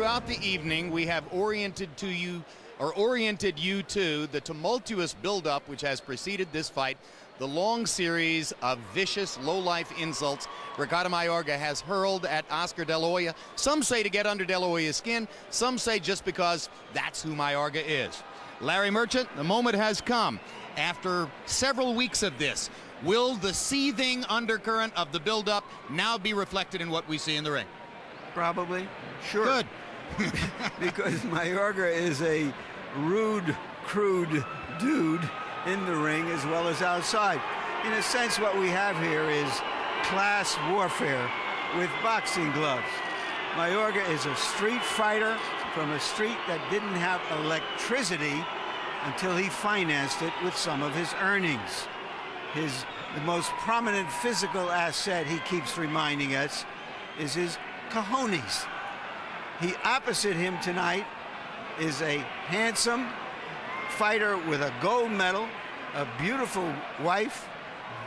throughout the evening, we have oriented you to the tumultuous buildup which has preceded this fight, the long series of vicious, low-life insults Ricardo Mayorga has hurled at Oscar De La Hoya. Some say to get under De La Hoya's skin, some say just because that's who Mayorga is. Larry Merchant, the moment has come. After several weeks of this, will the seething undercurrent of the buildup now be reflected in what we see in the ring? Probably. Sure. Good. Because Mayorga is a rude, crude dude in the ring as well as outside. In a sense, what we have here is class warfare with boxing gloves. Mayorga is a street fighter from a street that didn't have electricity until he financed it with some of his earnings. The most prominent physical asset, he keeps reminding us, is his cojones. Opposite him tonight is a handsome fighter with a gold medal, a beautiful wife,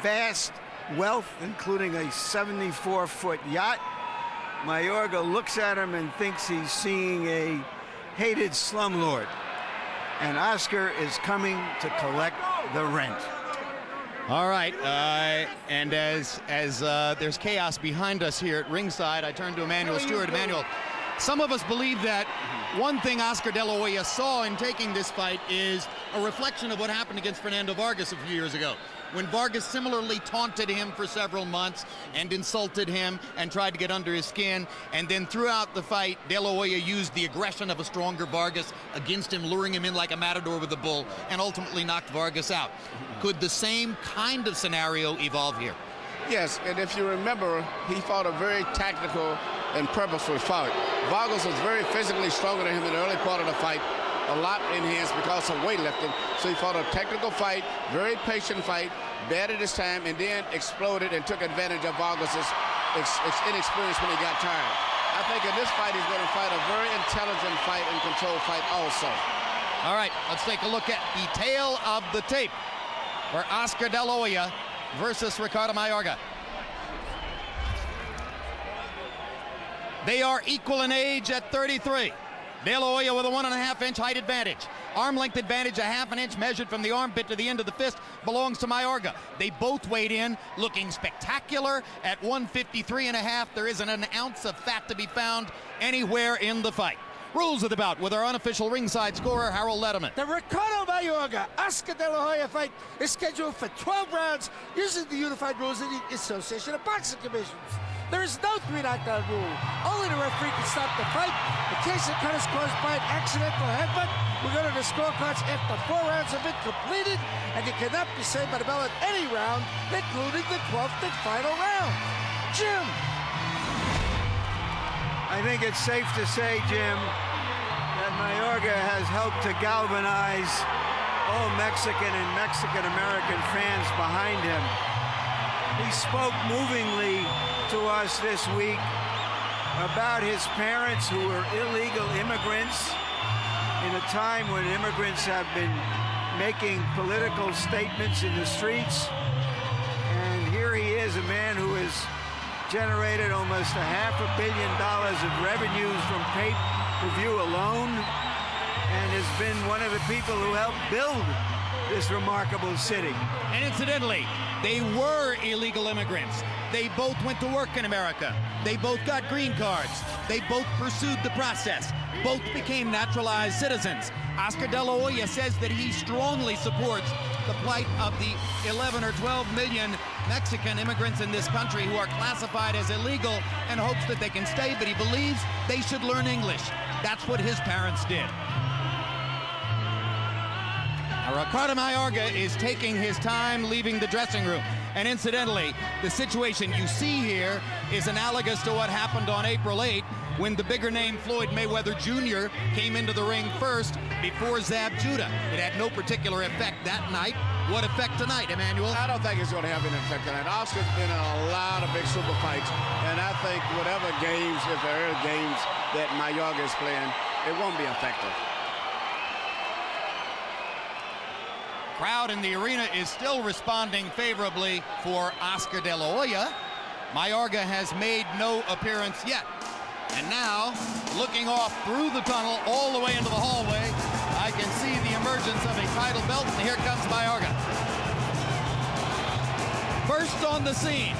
vast wealth, including a 74-foot yacht. Mayorga looks at him and thinks he's seeing a hated slumlord. And Oscar is coming to collect the rent. All right, and as there's chaos behind us here at ringside, I turn to Emmanuel Stewart. Emmanuel, some of us believe that one thing Oscar De La Hoya saw in taking this fight is a reflection of what happened against Fernando Vargas a few years ago, when Vargas similarly taunted him for several months and insulted him and tried to get under his skin, and then throughout the fight, De La Hoya used the aggression of a stronger Vargas against him, luring him in like a matador with a bull, and ultimately knocked Vargas out. Could the same kind of scenario evolve here? Yes, and if you remember, he fought a very tactical and purposeful fight. Vargas was very physically stronger than him in the early part of the fight, a lot enhanced because of weightlifting. So he fought a technical fight, very patient fight, bad at his time, and then exploded and took advantage of Vargas's inexperience when he got tired. I think in this fight he's going to fight a very intelligent fight and controlled fight also. All right, let's take a look at the tail of the tape for Oscar De La Hoya versus Ricardo Mayorga. They are equal in age at 33. De La Hoya with a 1.5-inch height advantage. Arm length advantage, a 1/2 inch measured from the armpit to the end of the fist, belongs to Mayorga. They both weighed in looking spectacular at 153.5. There isn't an ounce of fat to be found anywhere in the fight. Rules of the bout with our unofficial ringside scorer, Harold Letterman. The Ricardo Mayorga Oscar De La Hoya fight is scheduled for 12 rounds using the unified rules of the Association of Boxing Commissions. There is no 3-knockdown rule. Only the referee can stop the fight. In case the cut is caused by an accidental headbutt, we go to the scorecards after 4 rounds have been completed, and you cannot be saved by the bell at any round, including the 12th and final round. Jim. I think it's safe to say, Jim, that Mayorga has helped to galvanize all Mexican and Mexican-American fans behind him. He spoke movingly to us this week about his parents who were illegal immigrants in a time when immigrants have been making political statements in the streets. And here he is, a man who has generated almost $500 million of revenues from pay-per-view alone, and has been one of the people who helped build this remarkable city. And incidentally, they were illegal immigrants. They both went to work in America. They both got green cards. They both pursued the process. Both became naturalized citizens. Oscar De La Hoya says that he strongly supports the plight of the 11 or 12 million Mexican immigrants in this country who are classified as illegal, and hopes that they can stay, but he believes they should learn English. That's what his parents did. Now, Ricardo Mayorga is taking his time leaving the dressing room. And incidentally, the situation you see here is analogous to what happened on April 8 when the bigger name Floyd Mayweather Jr. came into the ring first before Zab Judah. It had no particular effect that night. What effect tonight, Emmanuel? I don't think it's going to have any effect tonight. Oscar's been in a lot of big super fights, and I think whatever games, if there are games that Mayorga is playing, it won't be effective. Crowd in the arena is still responding favorably for Oscar De La Hoya. Mayorga has made no appearance yet. And now, looking off through the tunnel all the way into the hallway, I can see the emergence of a title belt, and here comes Mayorga. First on the scene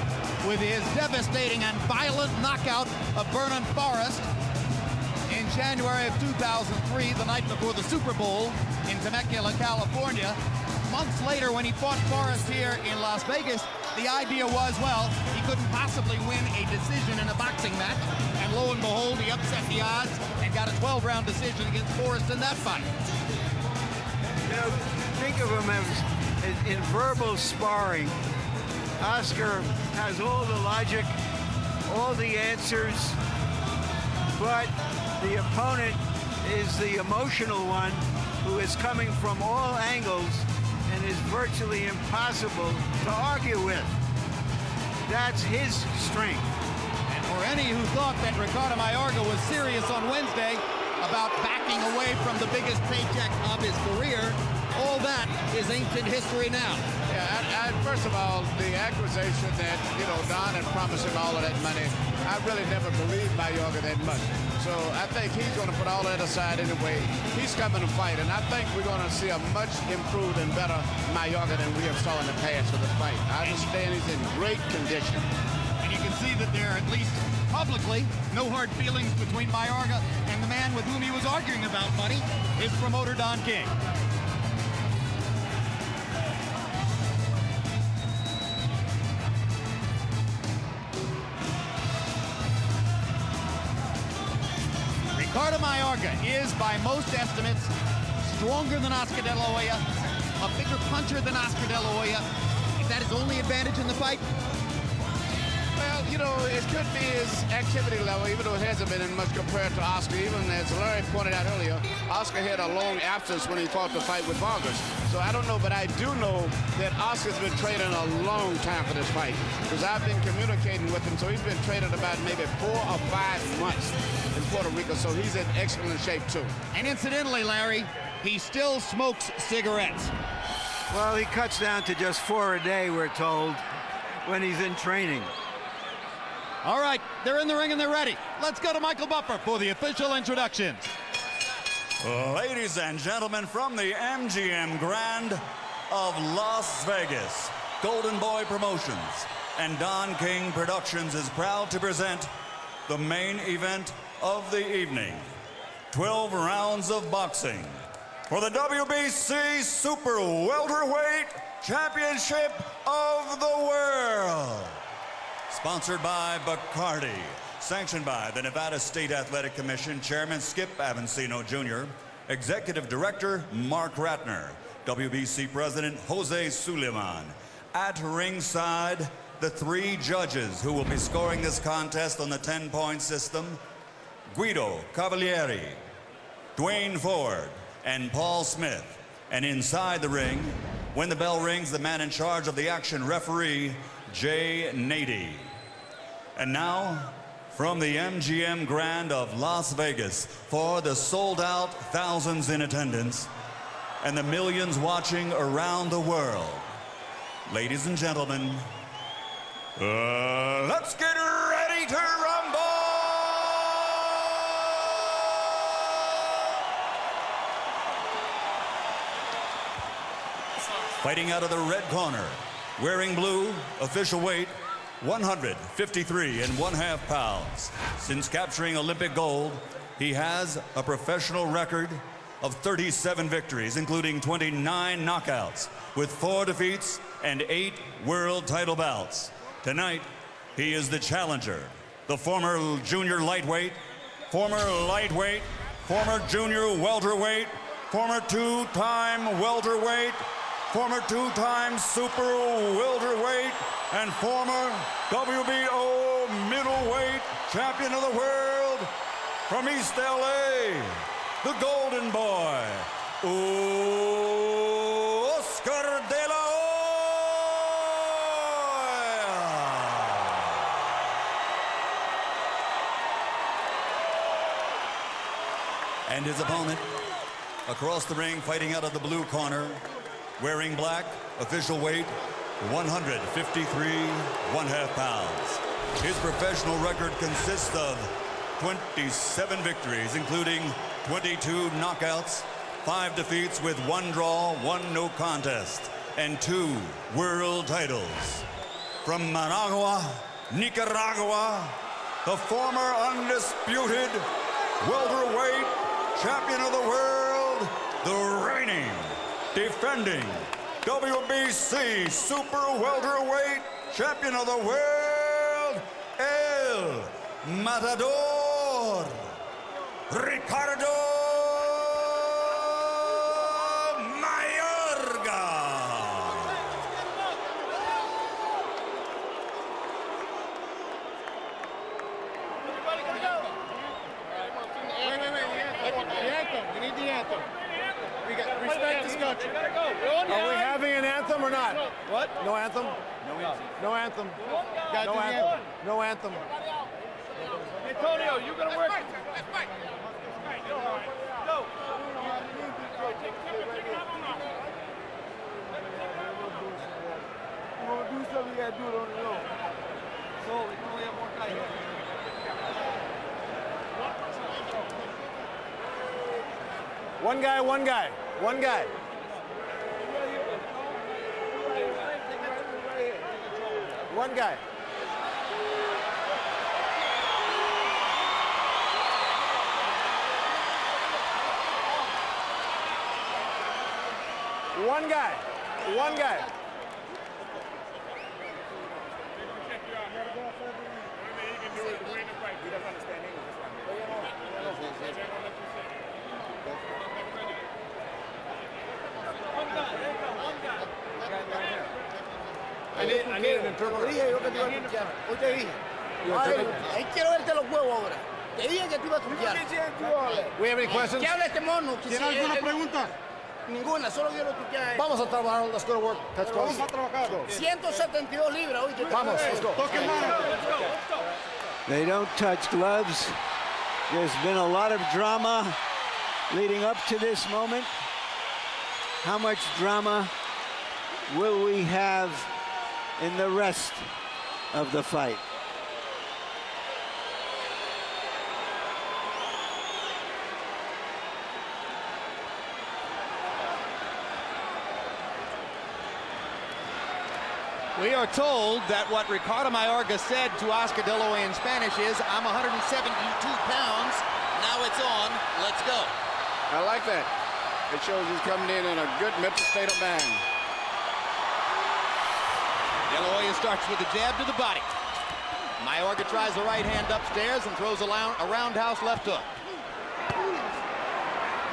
with his devastating and violent knockout of Vernon Forrest in January of 2003, the night before the Super Bowl in Temecula, California. Months later, when he fought Forrest here in Las Vegas, the idea was, well, he couldn't possibly win a decision in a boxing match. And lo and behold, he upset the odds and got a 12-round decision against Forrest in that fight. You know, think of him as in verbal sparring. Oscar has all the logic, all the answers, but the opponent is the emotional one who is coming from all angles and is virtually impossible to argue with. That's his strength. And for any who thought that Ricardo Mayorga was serious on Wednesday about backing away from the biggest paycheck of his career, all that is ancient history now. Yeah, first of all, the accusation that, you know, Don had promised him all of that money, I really never believed Mayorga that much. So I think he's going to put all that aside anyway. He's coming to fight, and I think we're going to see a much improved and better Mayorga than we have saw in the past for the fight. I understand he's in great condition. And you can see that there are, at least publicly, no hard feelings between Mayorga and the man with whom he was arguing about money, his promoter, Don King. Ricardo Mayorga is, by most estimates, stronger than Oscar De La Hoya, a bigger puncher than Oscar De La Hoya. Is that his only advantage in the fight? Well, you know, it could be his activity level, even though it hasn't been in much compared to Oscar. Even as Larry pointed out earlier, Oscar had a long absence when he fought the fight with Vargas. So I don't know, but I do know that Oscar's been training a long time for this fight, because I've been communicating with him. So he's been training about maybe 4 or 5 months in Puerto Rico, so he's in excellent shape too. And incidentally, Larry, he still smokes cigarettes. Well, he cuts down to just 4 a day, we're told, when he's in training. All right, they're in the ring and they're ready. Let's go to Michael Buffer for the official introductions. Ladies and gentlemen, from the MGM Grand of Las Vegas, Golden Boy Promotions and Don King Productions is proud to present the main event of the evening. 12 rounds of boxing for the WBC Super Welterweight Championship of the World. Sponsored by Bacardi, sanctioned by the Nevada State Athletic Commission Chairman Skip Avancino Jr., Executive Director Mark Ratner, WBC President Jose Suleiman. At ringside, the 3 judges who will be scoring this contest on the 10-point system: Guido Cavalieri, Dwayne Ford, and Paul Smith. And inside the ring, when the bell rings, the man in charge of the action, referee Jay Nady. And now, from the MGM Grand of Las Vegas, for the sold-out thousands in attendance and the millions watching around the world, ladies and gentlemen, let's get ready to rumble! Fighting out of the red corner, wearing blue, official weight, 153.5 pounds. Since capturing Olympic gold, he has a professional record of 37 victories, including 29 knockouts, with 4 defeats and 8 world title bouts. Tonight, he is the challenger, the former junior lightweight, former lightweight, former junior welterweight, former 2-time welterweight, former 2-time super welterweight, and former WBO middleweight champion of the world from East LA, the Golden Boy, Oscar De La Hoya. And his opponent, across the ring, fighting out of the blue corner, wearing black, official weight, 153.5 pounds. His professional record consists of 27 victories, including 22 knockouts, 5 defeats with 1 draw, 1 no contest, and 2 world titles. From Managua, Nicaragua, the former undisputed welterweight champion of the world, the reigning, defending WBC super welterweight champion of the world, El Matador, Ricardo Mayorga. The anthem. We need the anthem. We got respect this country. Are we having an anthem or not? What? No anthem? No anthem. No anthem. No anthem. Antonio, you're gonna work. Go. We're gonna do something. We gotta do it on the road. So we can only have one guy. One guy, one guy, one guy. One guy. One guy. One guy. I need an interpreter. Hoy te dije. Ahí quiero verte los huevos ahora. Te dije que te iba a estudiar. We have any questions? ¿Qué habla este mono? ¿Tiene alguna pregunta? Ninguna, solo quiero estudiar. Vamos a trabajar. Let's go to work. Touch Vamos a trabajar. 172 libras hoy. Vamos, let's go. They don't touch gloves. There's been a lot of drama leading up to this moment. How much drama will we have in the rest of the fight? We are told that what Ricardo Mayorga said to Oscar De La Hoya in Spanish is, I'm 172 pounds, now it's on, let's go. I like that. It shows he's coming in a good mental state of mind. De La Hoya starts with a jab to the body. Mayorga tries the right hand upstairs and throws a roundhouse left hook.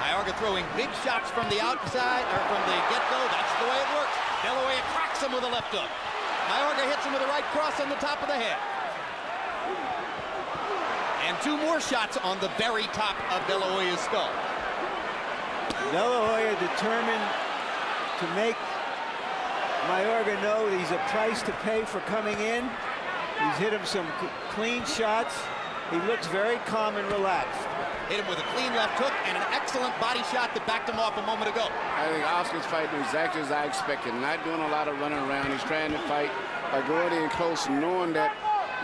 Mayorga throwing big shots from the outside, or from the get-go. That's the way it works. De La Hoya cracks him with a left hook. Mayorga hits him with a right cross on the top of the head. And 2 more shots on the very top of De La Hoya's skull. De La Hoya determined to make Mayorga know that he's a price to pay for coming in. He's hit him some clean shots. He looks very calm and relaxed. Hit him with a clean left hook and an excellent body shot that backed him off a moment ago. I think Oscar's fighting exactly as I expected. Not doing a lot of running around. He's trying to fight by going in close, knowing that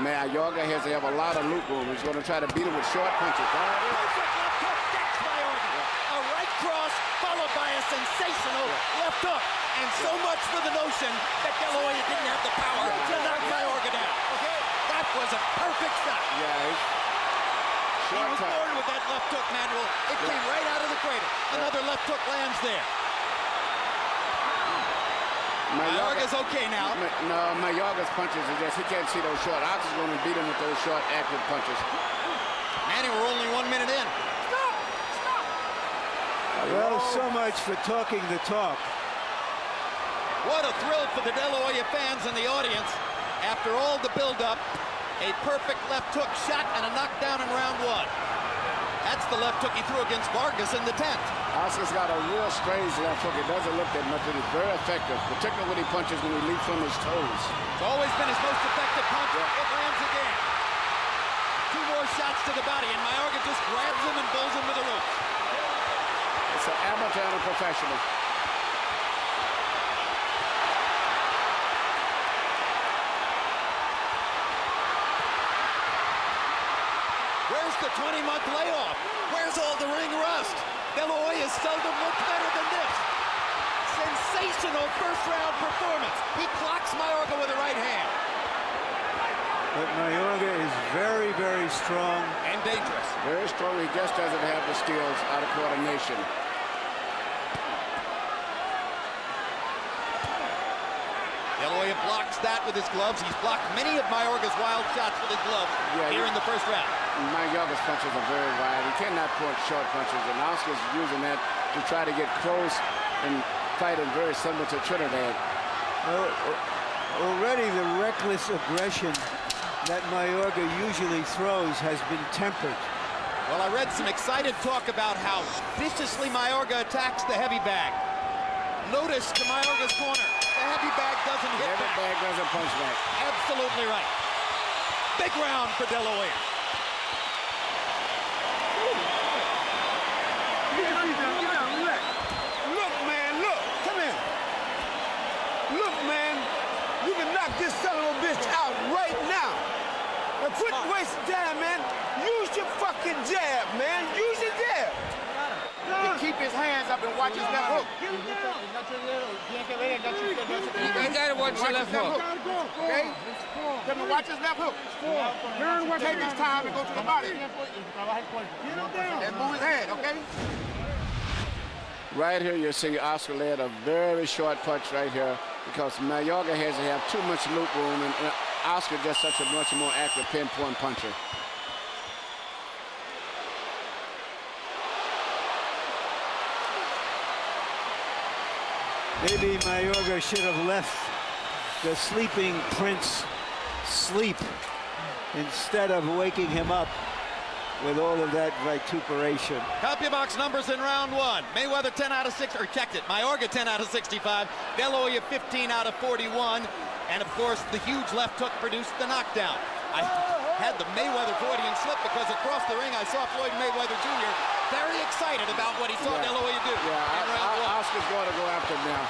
Mayorga has to have a lot of loop room. He's going to try to beat him with short punches. A right cross followed by a sensational left hook. And so much for the notion that De La Hoya didn't have the power to knock Mayorga down. That was a perfect shot. Yeah. He was born with that left hook, Manuel. It came right out of the cradle. Another left hook lands there. Mayorga's okay now. No, Mayorga's punches are just, he can't see those short. Oscar's going to beat him with those short, active punches. Manny, we're only 1 minute in. Well, so much for talking the talk. What a thrill for the De La Hoya fans and the audience. After all the build-up, a perfect left hook shot and a knockdown in round 1. That's the left hook he threw against Vargas in the 10th. Oscar's got a real strange left hook. It doesn't look that much, but it's very effective, particularly when he punches when he leaps from his toes. It's always been his most effective punch. It lands again. 2 more shots to the body, and Mayorga just grabs him and bowls him to the roof. It's an amateur and a professional. Where's the 20-month layoff. Where's all the ring rust? De La Hoya seldom looked better than this. Sensational first-round performance. He clocks Mayorga with a right hand. But Mayorga is very, very strong. And dangerous. Very strong. He just doesn't have the skills out of coordination. De La Hoya blocks that with his gloves. He's blocked many of Mayorga's wild shots with his gloves here in the first round. Mayorga's punches are very wide. He cannot point short punches, and Oscar's using that to try to get close and fighting very similar to Trinidad. Already the reckless aggression that Mayorga usually throws has been tempered. Well, I read some excited talk about how viciously Mayorga attacks the heavy bag. Notice to Mayorga's corner. The heavy bag doesn't hit Heavy back. bag doesn't punch back. Absolutely right. Big round for De La Hoya. Look, man, look. Come here. Look, man. You can knock this son of a bitch out right now. Now quit wasting time, man. Use your fucking jab, man. Use your jab. Keep his hands up and watch his left hook. Get him down. You gotta watch your left hook. Okay? Tell me, watch his left hook. Take his time and go to the body. And move his head, okay? Right here, you're seeing Oscar land a very short punch right here because Mayorga has to have too much loop room, and Oscar just such a much more accurate pinpoint puncher. Maybe Mayorga should have left the sleeping prince sleep instead of waking him up with all of that vituperation. CompuBox numbers in round one. Mayweather 10 out of 6, or checked it. Mayorga 10 out of 65. De La Hoya 15 out of 41. And of course, the huge left hook produced the knockdown. I had the Mayweather Freudian slip because across the ring I saw Floyd Mayweather Jr. very excited about what he saw De La Hoya do. Yeah, Oscar's going to go after him now.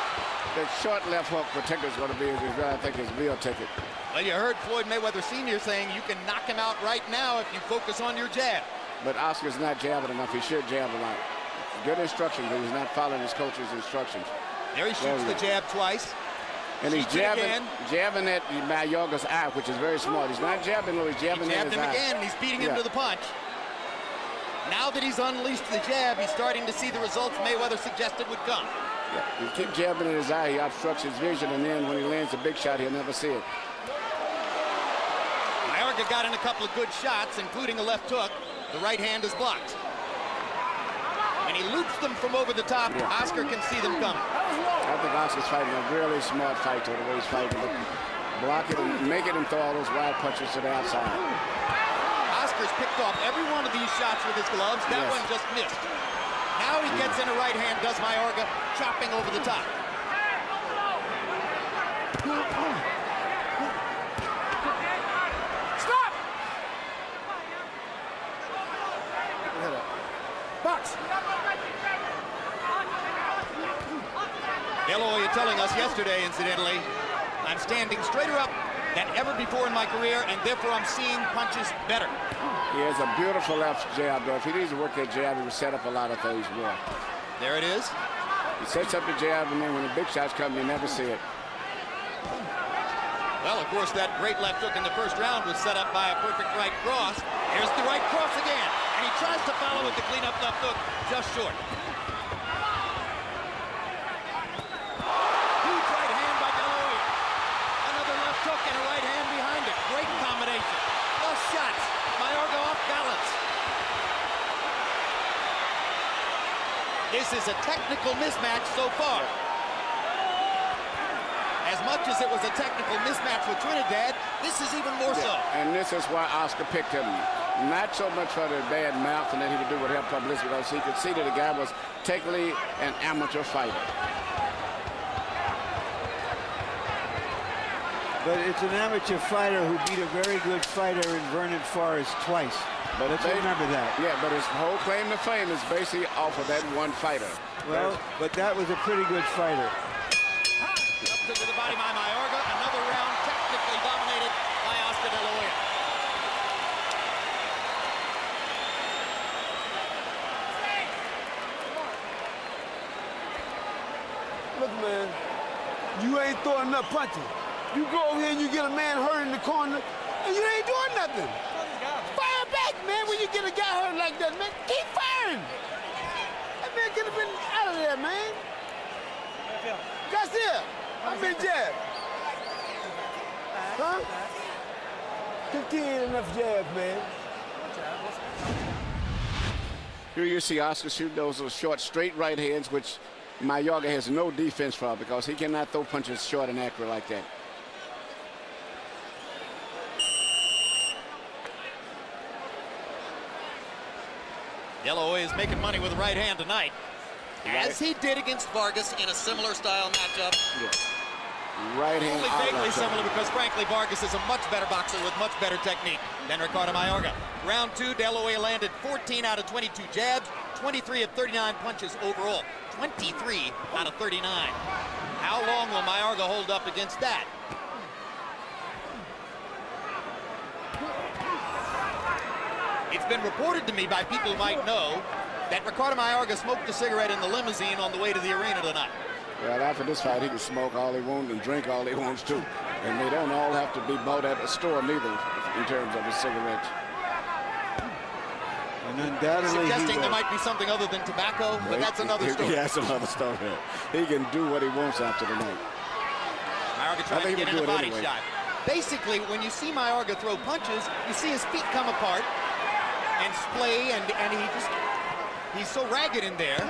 The short left hook particularly is going to be, I think, his real ticket. Well, you heard Floyd Mayweather Sr. saying you can knock him out right now if you focus on your jab. But Oscar's not jabbing enough. He should jab a lot. Good instruction, but he's not following his coach's instructions. There he shoots the jab twice. And he's jabbing at Mayorga's eye, which is very smart. He's not jabbing, he's jabbing at his eye. He jabbed him again, and he's beating him to the punch. Now that he's unleashed the jab, he's starting to see the results Mayweather suggested would come. Yeah, he keeps jabbing in his eye, he obstructs his vision, and then when he lands a big shot, he'll never see it. Mayorga got in a couple of good shots, including a left hook. The right hand is blocked. When he loops them from over the top, Oscar can see them coming. I think Oscar's fighting a really smart fight to the way he's fighting. Block it and make it and throw all those wide punches to the outside. Oscar's picked off every one of these shots with his gloves. That one just missed. Now he gets in a right hand, does Mayorga, chopping over the top. Stop! Box. De La Hoya telling us yesterday, incidentally, I'm standing straighter up than ever before in my career, and therefore I'm seeing punches better. He has a beautiful left jab, though. If he needs to work that jab, he will set up a lot of things more. There it is. He sets up the jab, and then when the big shots come, you never see it. Well, of course, that great left hook in the first round was set up by a perfect right cross. Here's the right cross again, and he tries to follow with the cleanup left hook, just short. Huge right hand by De La Hoya. Another left hook and a right hand behind it. Great combination. Plus shots. Mayorga off balance. This is a technical mismatch so far. As much as it was a technical mismatch with Trinidad, this is even more so. And this is why Oscar picked him. Not so much for the bad mouth and that he would do would help publicity, because he could see that the guy was technically an amateur fighter. But it's an amateur fighter who beat a very good fighter in Vernon Forrest twice. But let's remember that. Yeah, but his whole claim to fame is basically off of that one fighter. Well, but that was a pretty good fighter. To the body by Mayorga. Another round technically dominated by Oscar De La Hoya. Look, man, you ain't throwing enough punches. You go over here and you get a man hurt in the corner, and you ain't doing nothing. Fire back, man, when you get a guy hurt like that, man. Keep firing. That man could have been out of there, man. Garcia, I've been jabbed. Huh? 15 ain't enough jabs, man. Here you see Oscar shoot those short, straight right hands, which Mayorga has no defense for because he cannot throw punches short and accurate like that. De La Hoya is making money with the right hand tonight, as he did against Vargas in a similar style matchup. Right hand. Only vaguely similar because, frankly, Vargas is a much better boxer with much better technique than Ricardo Mayorga. Round 2, De La Hoya landed 14 out of 22 jabs, 23 of 39 punches overall, 23 out of 39. How long will Mayorga hold up against that? It's been reported to me by people who might know that Ricardo Mayorga smoked a cigarette in the limousine on the way to the arena tonight. Well, after this fight, he can smoke all he wants and drink all he wants too. And they don't all have to be bought at a store neither in terms of his cigarettes. And undoubtedly Suggesting there might be something other than tobacco, but that's another story. Yeah, that's another story. He can do what he wants after the night. Mayorga trying to get in the body shot. Basically, when you see Mayorga throw punches, you see his feet come apart and splay, and he's so ragged in there.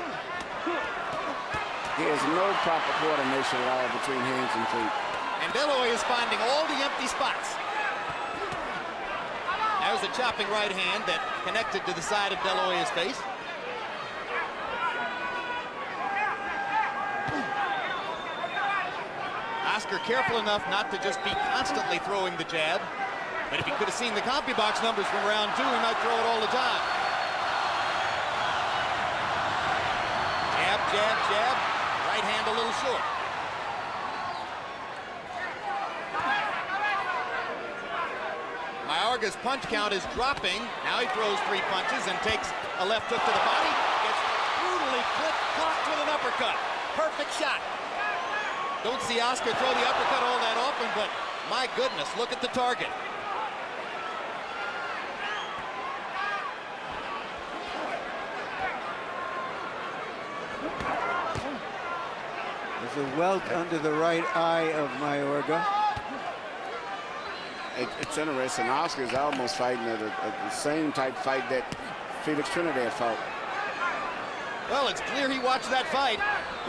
He has no proper coordination at all between hands and feet. And De La Hoya is finding all the empty spots. There's a chopping right hand that connected to the side of De La Hoya's face. Oscar careful enough not to just be constantly throwing the jab. But if he could have seen the CompuBox numbers from round 2, he might throw it all the time. Jab, jab, jab. Right hand a little short. Mayorga's punch count is dropping. Now he throws 3 punches and takes a left hook to the body. Gets brutally clocked with an uppercut. Perfect shot. Don't see Oscar throw the uppercut all that often, but my goodness, look at the target. There's a welt under the right eye of Mayorga. It's interesting. Oscar is almost fighting the same type fight that Felix Trinidad fought. Well, it's clear he watched that fight.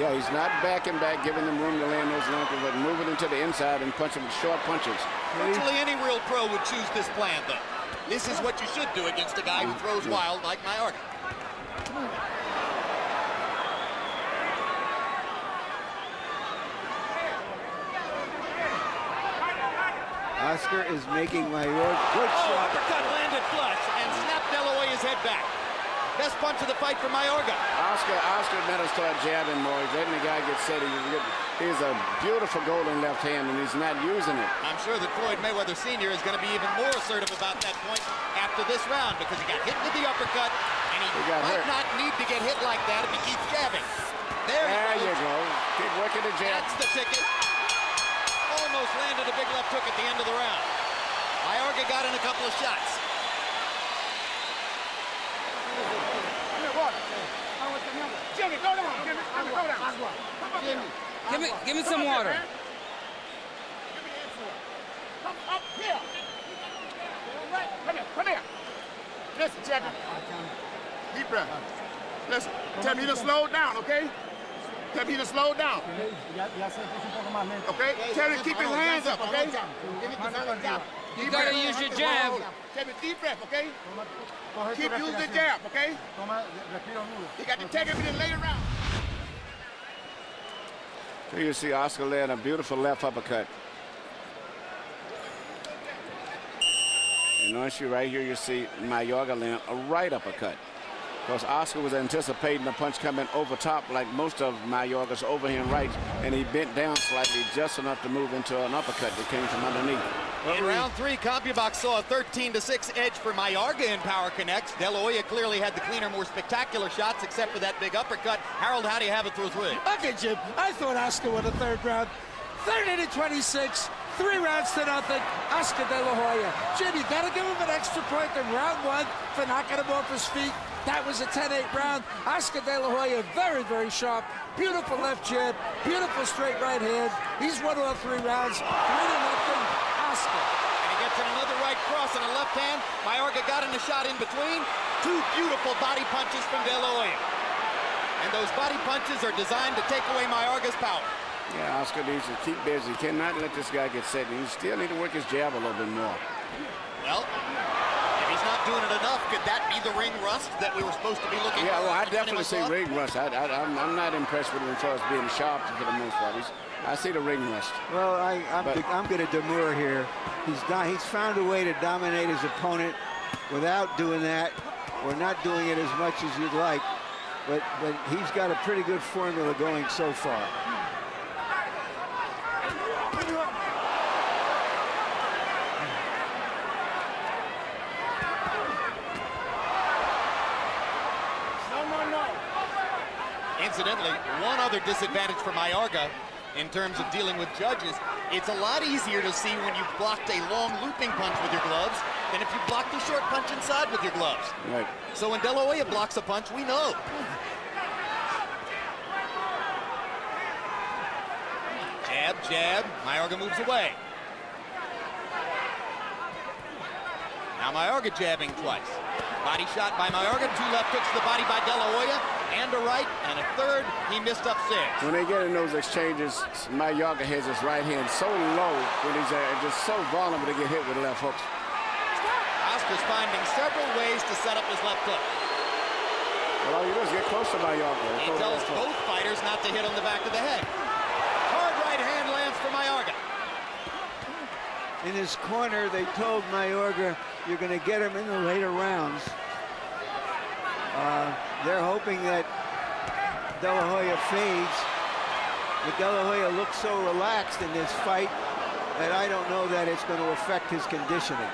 Yeah, he's not backing back, giving them room to land those lunges, but moving into the inside and punching with short punches. Virtually any real pro would choose this plan, though. This is what you should do against a guy who throws wild like Mayorga. Oscar is making Mayorga good shot. Uppercut landed flush and snapped De La Hoya's head back. Best punch of the fight for Mayorga. Oscar better start jabbing more. Letting the guy get set. He's a beautiful golden left hand, and he's not using it. I'm sure that Floyd Mayweather Sr. is going to be even more assertive about that point after this round because he got hit with the uppercut, and he might not need to get hit like that if he keeps jabbing. There you go. Keep working the jab. That's the ticket. Almost landed a big left hook at the end of the round. Mayorga got in a couple of shots. Jimmy, go down. Jimmy, go down. Give me some water. Come up here. Come here. Listen, Jimmy. Deep breath. Listen, tell me to slow down, okay? Tell me to slow down. Okay? Tell me to keep his hands up, okay? You gotta use your jab. Tell me deep breath, okay? Keep using the jab, okay? You got to take everything later around. Here you see Oscar land a beautiful left uppercut. And once you right here, you see Mayorga land a right uppercut. Because Oscar was anticipating the punch coming over top like most of Mayorga's overhand rights, and he bent down slightly just enough to move into an uppercut that came from underneath. In round 3, CompuBox saw a 13-6 edge for Mayorga in power connects. De La Hoya clearly had the cleaner, more spectacular shots, except for that big uppercut. Harold, how do you have it through 3? Okay, Jim. I thought Oscar won the 3rd round. 30-26. 3 rounds to nothing. Oscar De La Hoya. Jim, you got to give him an extra point in round 1 for knocking him off his feet. That was a 10-8 round. Oscar De La Hoya, very, very sharp. Beautiful left jab. Beautiful straight right hand. He's won all 3 rounds. 3-0, Oscar. And he gets in another right cross and a left hand. Mayorga got in a shot in between. 2 beautiful body punches from De La Hoya. And those body punches are designed to take away Mayorga's power. Yeah, Oscar needs to keep busy. Cannot let this guy get set. He still need to work his jab a little bit more. Well, if he's not doing it enough, could that be the ring rust that we were supposed to be looking for? Yeah, well, I definitely see ring rust. I'm not impressed with him as far as being sharp for the most part. I see the ring rust. Well, I'm going to demur here. He's found a way to dominate his opponent without doing that, or not doing it as much as you'd like. But he's got a pretty good formula going so far. Incidentally, one other disadvantage for Mayorga in terms of dealing with judges, it's a lot easier to see when you've blocked a long looping punch with your gloves than if you blocked a short punch inside with your gloves. Right. So when De La Hoya blocks a punch, we know. Jab, jab. Mayorga moves away. Now Mayorga jabbing twice. Body shot by Mayorga. 2 left hooks to the body by De La Hoya. And a right, and a 3rd. He missed upstairs. When they get in those exchanges, Mayorga has his right hand so low when he's just so vulnerable to get hit with left hooks. Oscar's finding several ways to set up his left hook. Well, all you do is get close to Mayorga. He tells both fighters not to hit on the back of the head. Hard right hand lands for Mayorga. In his corner, they told Mayorga, you're going to get him in the later rounds. They're hoping that De La Hoya fades. But De La Hoya looks so relaxed in this fight that I don't know that it's going to affect his conditioning.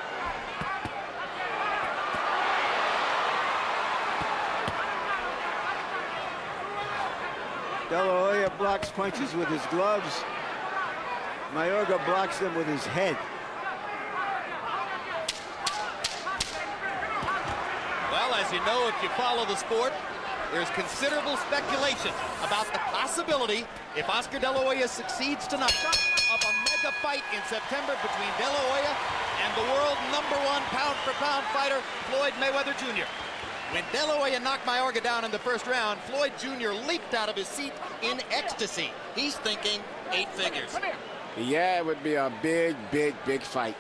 De La Hoya blocks punches with his gloves. Mayorga blocks them with his head. Well, as you know, if you follow the sport, there's considerable speculation about the possibility, if Oscar De La Hoya succeeds tonight, of a mega fight in September between De La Hoya and the world #1 pound-for-pound fighter, Floyd Mayweather Jr. When De La Hoya knocked Mayorga down in the 1st round, Floyd Jr. leaped out of his seat in ecstasy. He's thinking 8 figures. Yeah, it would be a big, big, big fight.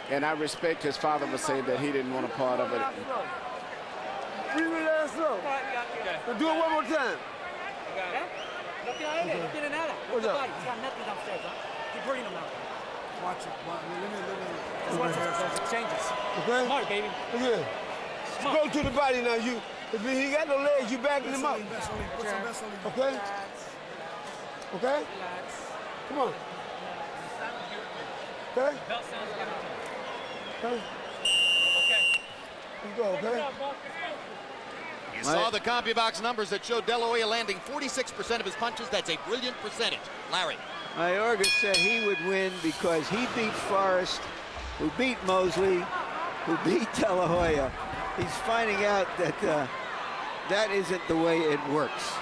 And I respect his father for saying that he didn't want a part of it. We relax slow. Do it one more time. What's up? Watch it. Let me. Changes. Okay? Smart, baby. Yeah. Go to the body now. If he got no legs, you backing him up. Okay? Okay? Come on. Okay? Okay? Let's go, okay? You saw the CompuBox numbers that showed De La Hoya landing 46% of his punches. That's a brilliant percentage. Larry. Mayorga said he would win because he beat Forrest, who beat Mosley, who beat De La Hoya. He's finding out that that isn't the way it works.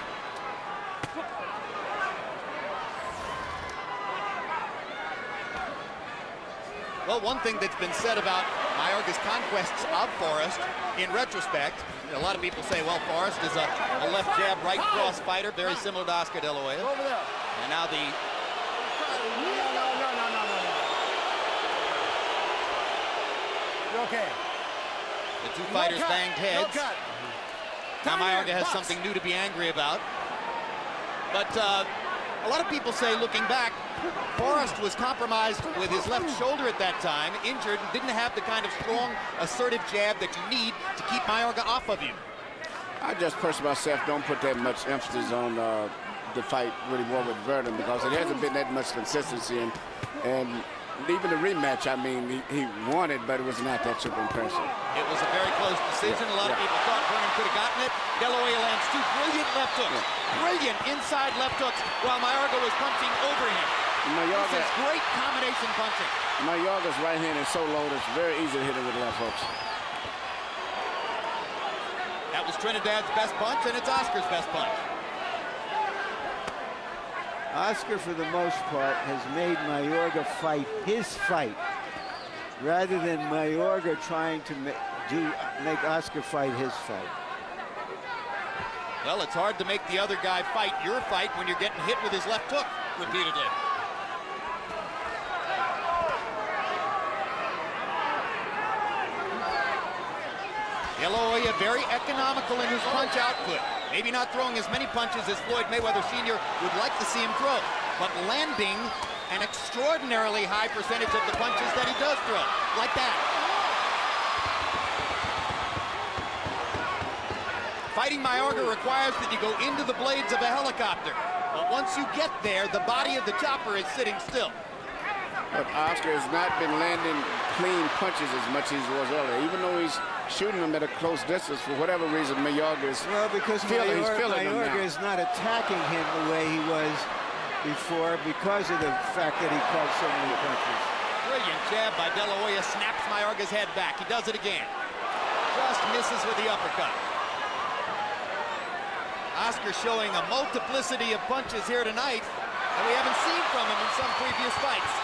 Well, one thing that's been said about Mayorga's conquests of Forrest, in retrospect, a lot of people say, well, Forrest is a left jab, right cross fighter, very similar to Oscar De La Hoya. Over there. And now the... You're okay. The 2 fighters banged heads. No cut. Now Mayorga has something new to be angry about. But a lot of people say, looking back, Forrest was compromised with his left shoulder at that time, injured, and didn't have the kind of strong, assertive jab that you need to keep Mayorga off of you. I just personally myself don't put that much emphasis on the fight really war with Verdun because it hasn't been that much consistency. And even the rematch, I mean, he won it, but it was not that super impressive. It was a very close decision. A lot of people thought Vernon could have gotten it. De La Hoya lands two brilliant left hooks. Brilliant inside left hooks while Mayorga was punching over him. Mayorga, this is great combination punching. Mayorga's right hand is so low, it's very easy to hit it with left hooks. That was Trinidad's best punch, and it's Oscar's best punch. Oscar, for the most part, has made Mayorga fight his fight rather than Mayorga trying to make Oscar fight his fight. Well, it's hard to make the other guy fight your fight when you're getting hit with his left hook repeatedly. De La Hoya very economical in his punch output. Maybe not throwing as many punches as Floyd Mayweather Sr. would like to see him throw, but landing an extraordinarily high percentage of the punches that he does throw, like that. Fighting Mayorga requires that you go into the blades of a helicopter, but once you get there, the body of the chopper is sitting still. But Oscar has not been landing clean punches as much as he was earlier, even though he's shooting them at a close distance. For whatever reason, Mayorga is because Mayorga is not attacking him the way he was before because of the fact that he caught so many punches. Brilliant jab by De La Hoya, snaps Mayorga's head back. He does it again. Just misses with the uppercut. Oscar showing a multiplicity of punches here tonight that we haven't seen from him in some previous fights.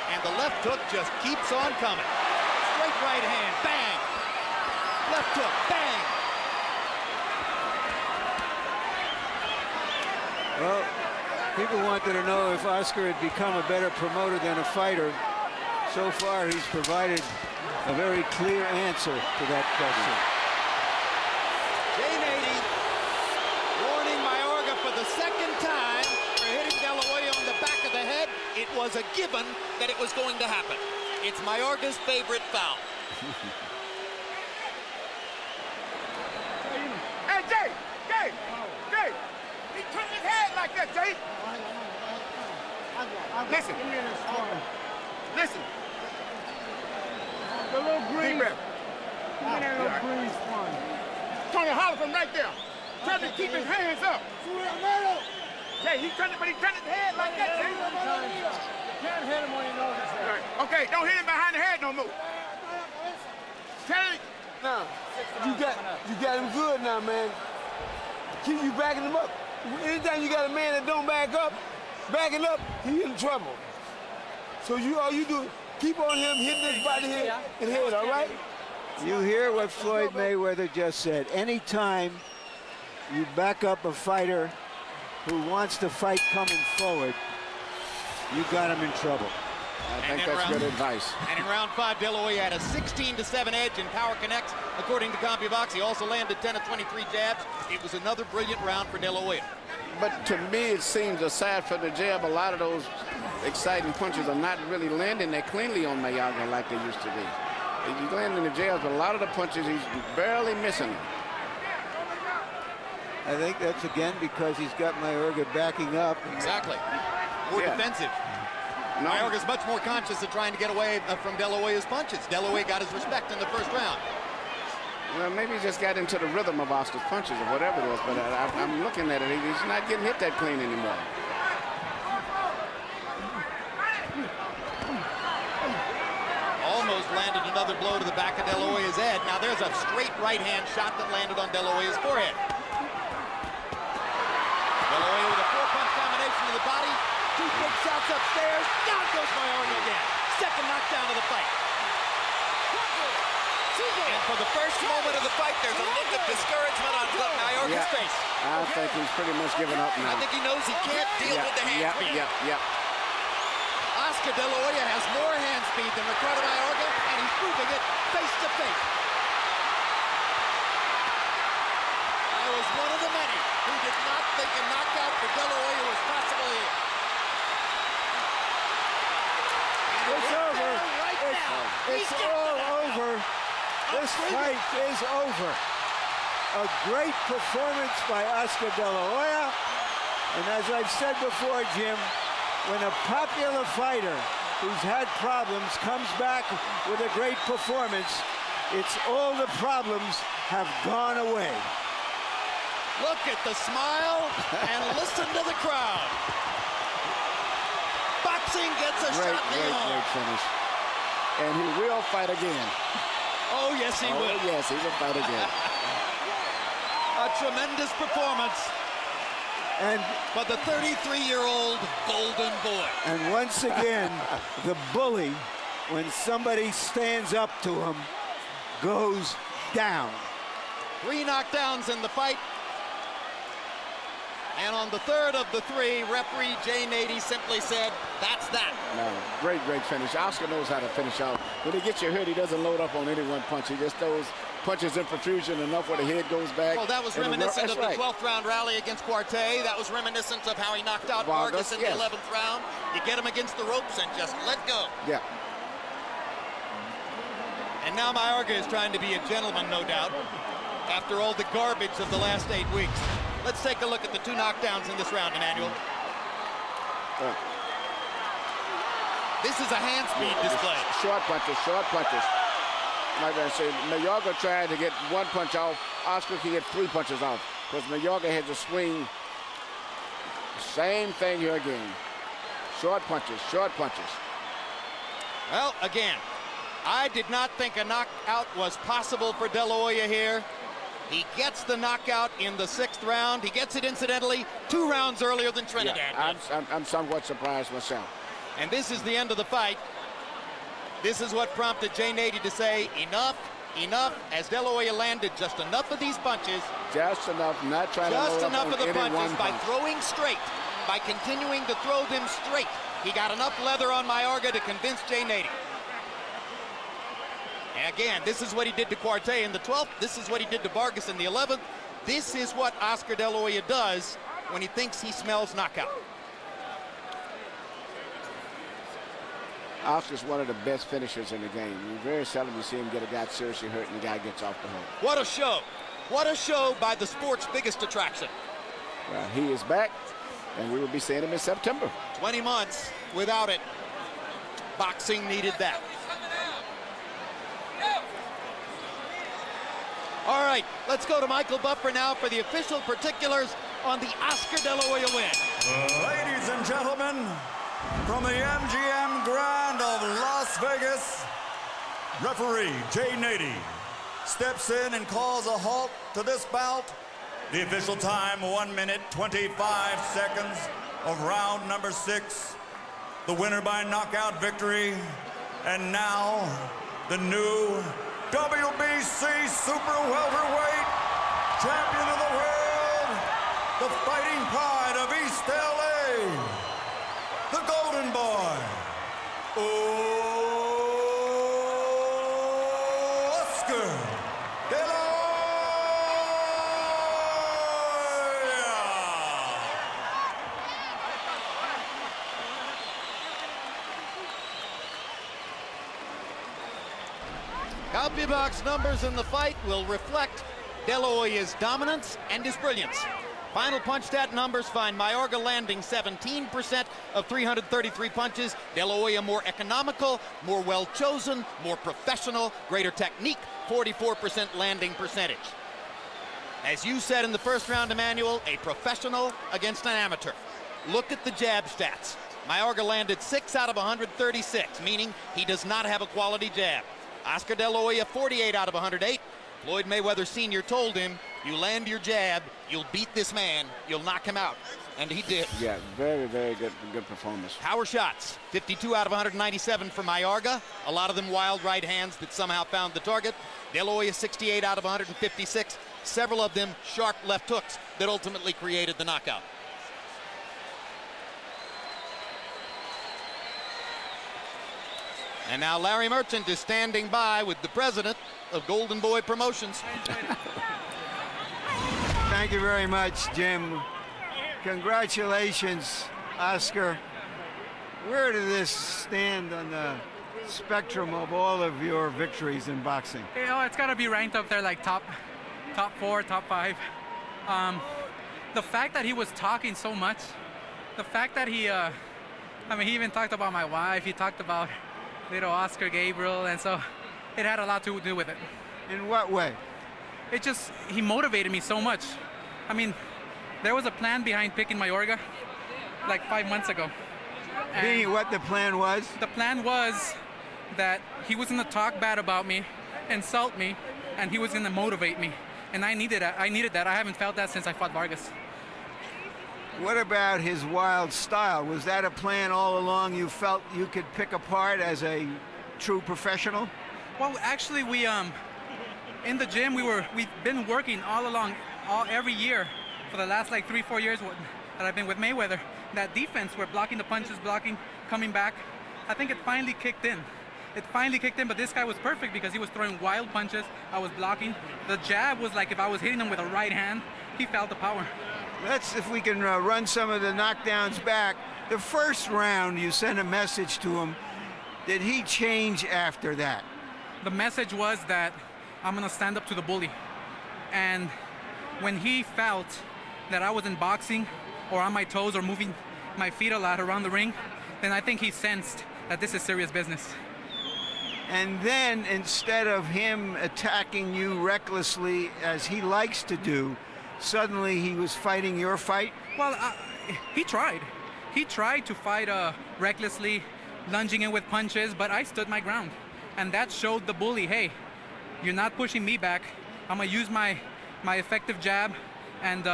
And the left hook just keeps on coming. Straight right hand, bang! Left hook, bang! Well, people wanted to know if Oscar had become a better promoter than a fighter. So far, he's provided a very clear answer to that question. Jane 80 warning Mayorga for the second time for hitting De La Hoya on the back of the head. It was a given that it was going to happen. It's Mayorga's favorite foul. Hey, Jay! He turned his head like that, Jay! Listen. Listen. The little green. Deep breath. Give me that little green one. Tony Holler from right there. Trying to keep his hands up. Jay, he turned his head like that, Jay. You can't hit him when you know this. Right. Okay, don't hit him behind the head no more. Tell him. Now, you got him good now, man. Keep you backing him up. Anytime you got a man that don't back up, backing up, he in trouble. So all you do, keep on him hitting his body head and head, all right? You hear what Floyd Mayweather just said. Anytime you back up a fighter who wants to fight coming forward, you got him in trouble. I think that's good advice. And in round 5, De La Hoya had a 16-7 edge in power connects, according to CompuBox. He also landed 10 of 23 jabs. It was another brilliant round for De La Hoya. But to me, it seems, aside from the jab, a lot of those exciting punches are not really landing that cleanly on Mayorga like they used to be. He's landing the jabs, but a lot of the punches, he's barely missing them. I think that's, again, because he's got Mayorga backing up. Exactly. More defensive. No. Mayorga's much more conscious of trying to get away from De La Hoya's punches. De La Hoya got his respect in the first round. Well, maybe he just got into the rhythm of Oscar's punches or whatever it is, but I'm looking at it. He's not getting hit that clean anymore. Almost landed another blow to the back of De La Hoya's head. Now there's a straight right hand shot that landed on De La Hoya's forehead. De La Hoya with a 4-punch combination to the body. 2 big shots upstairs. Down goes Mayorga again. Second knockdown of the fight. And for the first moment of the fight, there's a look of discouragement on Mayorga's face. I think he's pretty much given up now. I think he knows he can't deal with the hand speed. Oscar De La Hoya has more hand speed than Ricardo Mayorga, and he's proving it face to face. I was one of the many who did not think a knockout for De La Hoya was possible here. It's over. It's all over. This fight is over. A great performance by Oscar De La Hoya. And as I've said before, Jim, when a popular fighter who's had problems comes back with a great performance, it's all the problems have gone away. Look at the smile and listen to the crowd. Boxing gets a shot in the arm. Great finish. And he will fight again. Oh, yes, he will. Yes, he will fight again. A tremendous performance And for the 33-year-old Golden Boy. And once again, the bully, when somebody stands up to him, goes down. 3 knockdowns in the fight. And on the third of the 3, referee Jay Nady simply said, that's that. No, great finish. Oscar knows how to finish out. When he gets you hurt, he doesn't load up on any one punch. He just throws punches in profusion enough where the head goes back. Well, that was reminiscent of the 12th round rally against Cuarte. That was reminiscent of how he knocked out Vargas in the 11th round. You get him against the ropes and just let go. Yeah. And now Mayorga is trying to be a gentleman, no doubt, after all the garbage of the last 8 weeks. Let's take a look at the 2 knockdowns in this round, Emmanuel. This is a hand speed display. Short punches. Like I say, Mayorga tried to get 1 punch off. Oscar can get 3 punches off because Mayorga had to swing. Same thing here again. Short punches. Well, again, I did not think a knockout was possible for De La Hoya here. He gets the knockout in the 6th round. He gets it, incidentally, 2 rounds earlier than Trinidad. Yeah, I'm somewhat surprised myself. And this is the end of the fight. This is what prompted Jay Nady to say, enough, as De La Hoya landed just enough of these punches. Just enough, not trying to load up on Just enough of the any punches by punch. throwing straight, by continuing to throw them straight. He got enough leather on Mayorga to convince Jay Nady. And again, this is what he did to Cuarte in the 12th. This is what he did to Vargas in the 11th. This is what Oscar De La Hoya does when he thinks he smells knockout. Oscar's one of the best finishers in the game. You very seldom you see him get a guy seriously hurt and the guy gets off the hook. What a show. What a show by the sport's biggest attraction. Well, he is back, and we will be seeing him in September. 20 months without it. Boxing needed that. All right, let's go to Michael Buffer now for the official particulars on the Oscar De La Hoya win. Ladies and gentlemen, from the MGM Grand of Las Vegas, referee Jay Nady steps in and calls a halt to this bout. The official time, 1 minute, 25 seconds of round number 6. The winner by knockout victory. And now, the new WBC super welterweight champion of the world, the fighting pride of East LA, the Golden Boy, Oscar De La Hoya. Copy box numbers in the fight will reflect De La Hoya's dominance and his brilliance. Final punch stat numbers find Mayorga landing 17% of 333 punches. De La Hoya more economical, more well-chosen, more professional, greater technique, 44% landing percentage. As you said in the first round, Emmanuel, a professional against an amateur. Look at the jab stats. Mayorga landed 6 out of 136, meaning he does not have a quality jab. Oscar De La Hoya, 48 out of 108. Floyd Mayweather Sr. told him, you land your jab, you'll beat this man, you'll knock him out. And he did. Yeah, very, very good performance. Power shots, 52 out of 197 for Mayorga. A lot of them wild right hands that somehow found the target. De La Hoya, 68 out of 156. Several of them sharp left hooks that ultimately created the knockout. And now Larry Merchant is standing by with the president of Golden Boy Promotions. Thank you very much, Jim. Congratulations, Oscar. Where does this stand on the spectrum of all of your victories in boxing? You know, it's got to be ranked up there like top 4, top 5. The fact that he was talking so much, the fact that he I mean, he even talked about my wife. He talked about little Oscar Gabriel, and so it had a lot to do with it. In what way? He motivated me so much. I mean, there was a plan behind picking Mayorga like 5 months ago. Being what the plan was? The plan was that he was going to talk bad about me, insult me, and he was going to motivate me. And I needed that. I haven't felt that since I fought Vargas. What about his wild style? Was that a plan all along you felt you could pick apart as a true professional? Well, actually, we in the gym we've been working all along, every year for the last like 3-4 years that I've been with Mayweather. That defense, we're blocking the punches, coming back. I think it finally kicked in. But this guy was perfect because he was throwing wild punches. I was blocking. The jab was like if I was hitting him with a right hand, he felt the power. Let's, if we can run some of the knockdowns back. The first round, you sent a message to him. Did he change after that? The message was that I'm going to stand up to the bully. And when he felt that I wasn't boxing or on my toes or moving my feet a lot around the ring, then I think he sensed that this is serious business. And then instead of him attacking you recklessly as he likes to do, suddenly he was fighting your fight? Well, he tried. He tried to fight recklessly, lunging in with punches, but I stood my ground. And that showed the bully, hey, you're not pushing me back. I'm going to use my effective jab and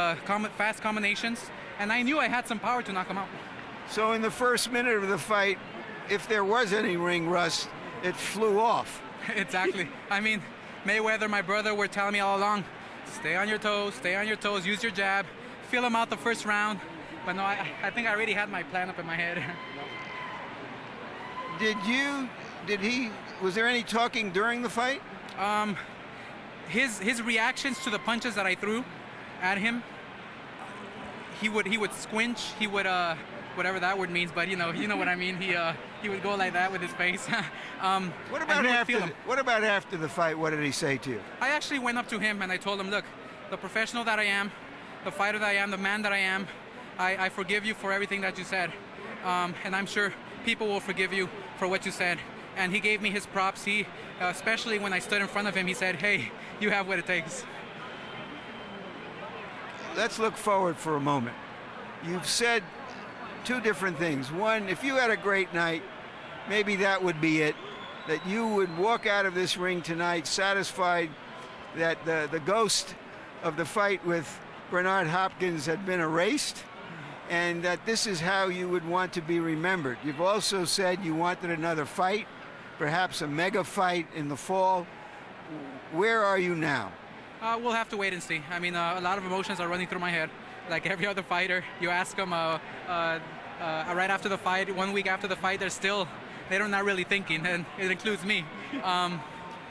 fast combinations. And I knew I had some power to knock him out. So in the first minute of the fight, if there was any ring rust, it flew off. Exactly. I mean, Mayweather, my brother, were telling me all along, stay on your toes, use your jab, feel him out the first round. But no, I think I already had my plan up in my head. Was there any talking during the fight? His reactions to the punches that I threw at him, he would squinch, he would whatever that word means, but you know what I mean. He would go like that with his face. What about after the fight? What did he say to you? I actually went up to him and I told him, look, the professional that I am, the fighter that I am, the man that I am, I forgive you for everything that you said, and I'm sure people will forgive you for what you said. And he gave me his props. He, especially when I stood in front of him, he said, hey, you have what it takes. Let's look forward for a moment. You've said two different things. One, if you had a great night, maybe that would be it, that you would walk out of this ring tonight satisfied that the ghost of the fight with Bernard Hopkins had been erased, and that this is how you would want to be remembered. You've also said you wanted another fight, perhaps a mega fight in the fall. Where are you now? We'll have to wait and see. I mean, a lot of emotions are running through my head. Like every other fighter, you ask them right after the fight, 1 week after the fight, they're not really thinking, and it includes me. I'll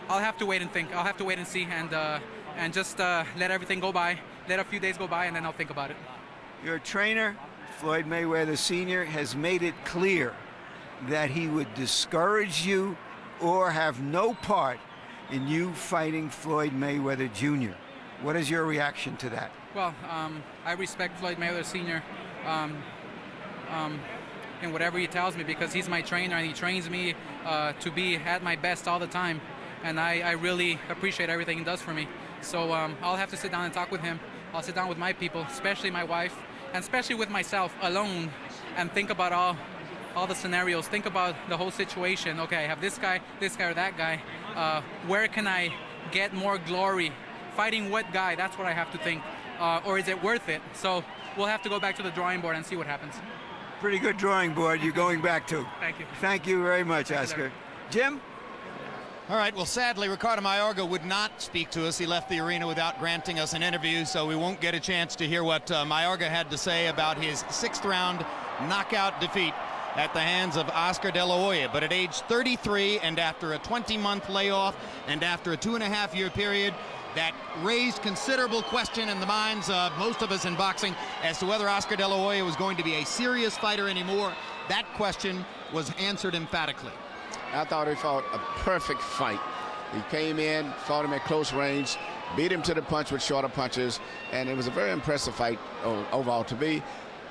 have to wait and think. I'll have to wait and see, and just let everything go by, let a few days go by, and then I'll think about it. Your trainer, Floyd Mayweather Sr., has made it clear that he would discourage you or have no part in you fighting Floyd Mayweather Jr. What is your reaction to that? Well, I respect Floyd Mayweather Sr. In whatever he tells me, because he's my trainer and he trains me to be at my best all the time. And I really appreciate everything he does for me. So I'll have to sit down and talk with him. I'll sit down with my people, especially my wife, and especially with myself alone, and think about all the scenarios, think about the whole situation. Okay, I have this guy or that guy. Where can I get more glory? Fighting what guy? That's what I have to think. Or is it worth it? So we'll have to go back to the drawing board and see what happens. Pretty good drawing board you're going back to. Thank you. Thank you very much, Oscar. Jim? All right, well, sadly, Ricardo Mayorga would not speak to us. He left the arena without granting us an interview, so we won't get a chance to hear what Mayorga had to say about his 6th round knockout defeat at the hands of Oscar De La Hoya. But at age 33, and after a 20-month layoff, and after a 2.5-year period, that raised considerable question in the minds of most of us in boxing as to whether Oscar De La Hoya was going to be a serious fighter anymore. That question was answered emphatically. I thought he fought a perfect fight. He came in, fought him at close range, beat him to the punch with shorter punches, and it was a very impressive fight overall. To be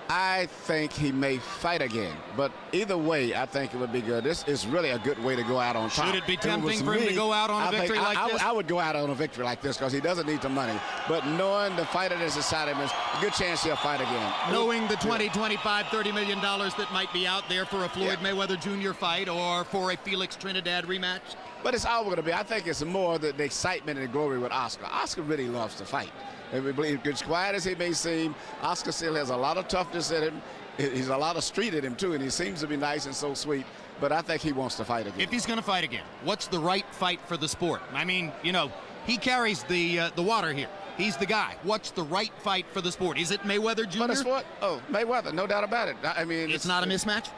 I think he may fight again, but either way, I think it would be good. This is really a good way to go out on top. Should it be tempting for him to go out on a victory like this? I would go out on a victory like this because he doesn't need the money. But knowing the fighter that's inside him, is a good chance he'll fight again. Knowing the $20, $25, $30 million that might be out there for a Floyd Mayweather Jr. fight or for a Felix Trinidad rematch? But it's all going to be. I think it's more the excitement and the glory with Oscar. Oscar really loves to fight. As quiet as he may seem, Oscar still has a lot of toughness in him. He's a lot of street in him, too, and he seems to be nice and so sweet. But I think he wants to fight again. If he's going to fight again, what's the right fight for the sport? I mean, you know, he carries the water here. He's the guy. What's the right fight for the sport? Is it Mayweather Jr.? For the sport? Oh, Mayweather, no doubt about it. I mean, it's not a mismatch?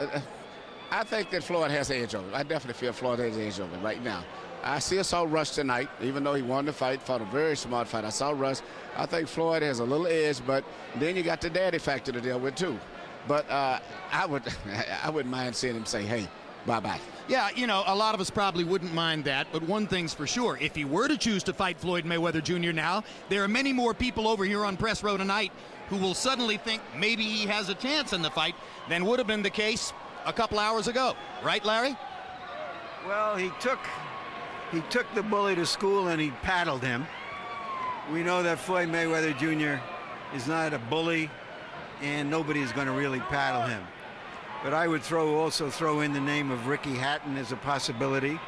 I think that Floyd has the edge over him. I definitely feel Floyd has the edge over him right now. I see saw Rush tonight, even though he won the fight, fought a very smart fight. I saw Rush. I think Floyd has a little edge, but then you got the daddy factor to deal with, too. But I wouldn't mind seeing him say, hey, bye-bye. Yeah, you know, a lot of us probably wouldn't mind that, but one thing's for sure. If he were to choose to fight Floyd Mayweather Jr. now, there are many more people over here on Press Row tonight who will suddenly think maybe he has a chance in the fight than would have been the case a couple hours ago. Right, Larry? Well, he took the bully to school and he paddled him. We know that Floyd Mayweather Jr. is not a bully, and nobody's going to really paddle him. But I would also throw in the name of Ricky Hatton as a possibility.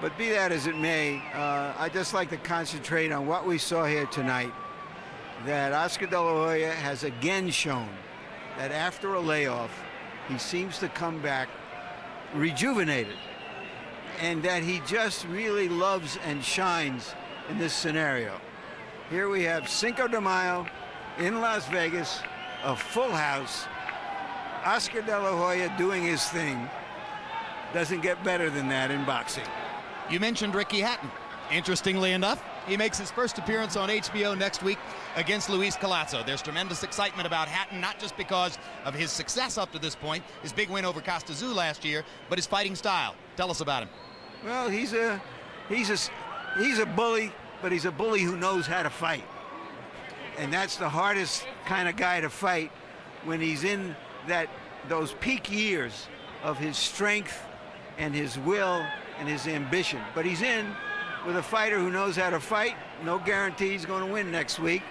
But be that as it may, I just like to concentrate on what we saw here tonight, that Oscar De La Hoya has again shown that after a layoff, he seems to come back rejuvenated, and that he just really loves and shines in this scenario. Here we have Cinco de Mayo in Las Vegas, a full house. Oscar De La Hoya doing his thing. Doesn't get better than that in boxing. You mentioned Ricky Hatton. Interestingly enough, he makes his first appearance on HBO next week against Luis Collazo. There's tremendous excitement about Hatton, not just because of his success up to this point, his big win over Costa Zoo last year, but his fighting style. Tell us about him. Well, he's a bully, but he's a bully who knows how to fight. And that's the hardest kind of guy to fight when he's in those peak years of his strength and his will and his ambition. But he's in with a fighter who knows how to fight. No guarantee he's going to win next week.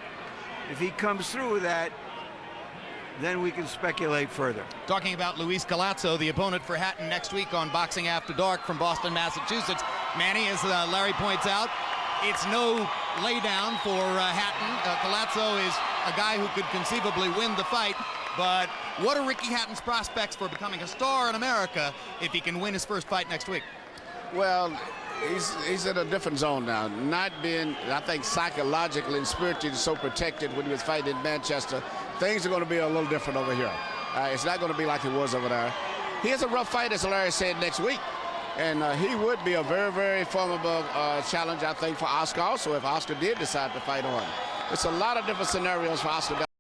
If he comes through with that, then we can speculate further. Talking about Luis Collazo, the opponent for Hatton next week on Boxing After Dark from Boston, Massachusetts. Manny, as Larry points out, it's no laydown for Hatton. Collazo is a guy who could conceivably win the fight. But what are Ricky Hatton's prospects for becoming a star in America if he can win his first fight next week? Well, he's in a different zone now. Not being, I think, psychologically and spiritually so protected when he was fighting in Manchester. Things are going to be a little different over here. It's not going to be like it was over there. He has a rough fight, as Larry said, next week. And he would be a very, very formidable challenge, I think, for Oscar also, if Oscar did decide to fight on. It's a lot of different scenarios for Oscar.